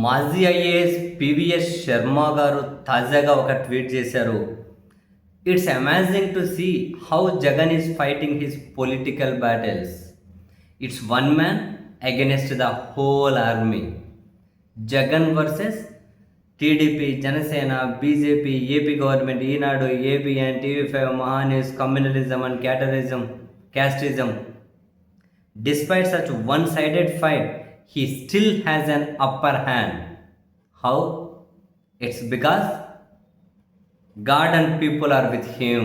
మాజీ IAS PVS Sharma గారు తాజాగా ఒక ట్వీట్ చేశారు. It's amazing to see how Jagan is fighting his political battles. It's one man against the whole army. Jagan versus TDP, Janasena, BJP, AP government, Eenadu, ABN, TV five, Mahaa News, communalism and casteism. Despite such one-sided fight, he still has an upper hand. How? It's because God and people are with him.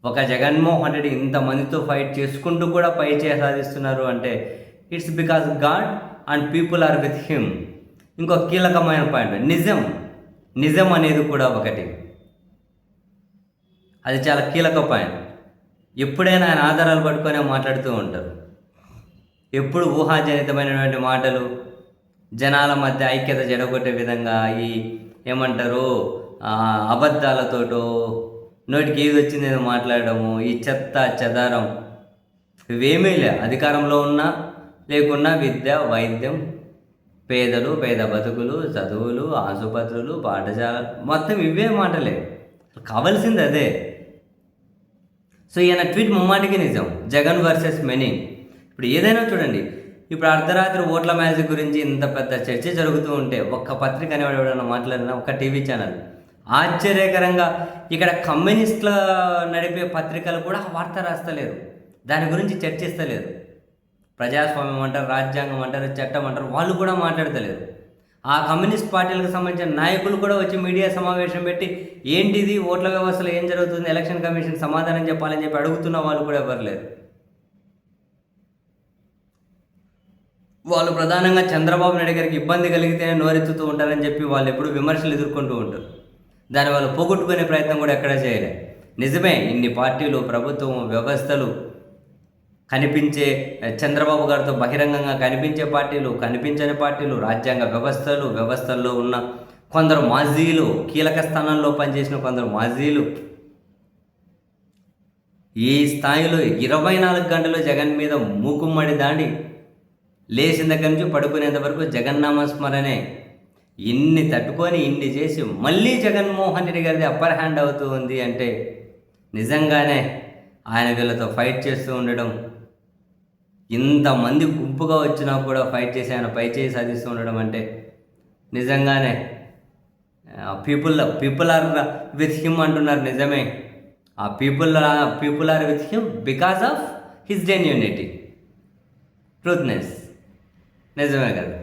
ఒక Jaganmohan Reddy ఇంతమందితో fight చేసుకుంటూ కూడా పై చేయి సాధిస్తున్నారు అంటే it's because God and people are with him. ఇంకో కీలకమైన point నిజం అనేది కూడా ఒకటి. అది చాలా కీలక పాయింట్. ఎప్పుడైనా ఆయన ఆధారాలు పట్టుకొని మాట్లాడుతూ ఉంటారు. ఎప్పుడు ఊహాజనితమైనటువంటి మాటలు, జనాల మధ్య ఐక్యత జడగొట్టే విధంగా ఈ ఏమంటారు అబద్ధాలతోటో నోటికి ఏది వచ్చింది ఏదో మాట్లాడము, ఈ చెత్త చెదారం ఇవేమీ లే. అధికారంలో ఉన్నా లేకున్నా విద్య, వైద్యం, పేదలు, పేద బతుకులు, చదువులు, ఆసుపత్రులు, పాఠశాల మొత్తం ఇవే మాటలే. కావాల్సింది అదే. సో ఈయన ట్వీట్ ముమ్మాటికి నిజం. Jagan versus many. ఇప్పుడు ఏదైనా చూడండి, ఇప్పుడు అర్ధరాత్రి ఓట్ల మ్యాజిక్ గురించి ఇంత పెద్ద చర్చ జరుగుతూ ఉంటే ఒక్క పత్రిక అనేవాడు ఎవడన్నా మాట్లాడినా, ఒక్క టీవీ ఛానల్ ఆశ్చర్యకరంగా ఇక్కడ కమ్యూనిస్టుల నడిపే పత్రికలు కూడా వార్త రాస్తలేరు, దాని గురించి చర్చిస్తలేరు. ప్రజాస్వామ్యం అంటారు, రాజ్యాంగం అంటారు, చట్టం అంటారు, వాళ్ళు కూడా మాట్లాడతలేరు. ఆ కమ్యూనిస్ట్ పార్టీలకు సంబంధించిన నాయకులు కూడా వచ్చి మీడియా సమావేశం పెట్టి ఏంటిది ఓట్ల వ్యవస్థలో ఏం జరుగుతుంది, ఎలక్షన్ కమిషన్ సమాధానం చెప్పాలని చెప్పి అడుగుతున్న వాళ్ళు కూడా ఎవరు లేరు. వాళ్ళు ప్రధానంగా చంద్రబాబు నాయుడు గారికి ఇబ్బంది కలిగితేనే నోరెత్తుతూ ఉంటారని చెప్పి వాళ్ళు ఎప్పుడు విమర్శలు ఎదుర్కొంటూ ఉంటారు. దాన్ని వాళ్ళు పోగొట్టుకునే ప్రయత్నం కూడా ఎక్కడా చేయలే. నిజమే, ఇన్ని పార్టీలు, ప్రభుత్వం, వ్యవస్థలు, కనిపించే చంద్రబాబు గారితో బహిరంగంగా కనిపించే పార్టీలు, కనిపించని పార్టీలు, రాజ్యాంగ వ్యవస్థల్లో ఉన్న కొందరు మాజీలు, కీలక స్థానాల్లో పనిచేసిన కొందరు మాజీలు ఈ స్థాయిలో 24 గంటలు జగన్ మీద మూకుమ్మడి దాడి, లేచిన దగ్గర నుంచి పడుకునేంత వరకు జగన్నామస్మరణే. ఇన్ని తట్టుకొని ఇన్ని చేసి మళ్ళీ జగన్మోహన్ రెడ్డి గారిది అప్పర్ హ్యాండ్ అవుతూ ఉంది అంటే నిజంగానే ఆయన వీళ్ళతో ఫైట్ చేస్తూ ఉండడం, ఇంతమంది గుంపుగా వచ్చినా కూడా ఫైట్ చేసి ఆయన పై చేయి సాధిస్తూ ఉండడం అంటే నిజంగానే పీపుల్ ఆర్ విత్ హిమ్ అంటున్నారు. నిజమే, ఆ people are with him because of his genuinity, truthness. నిజమే కదా.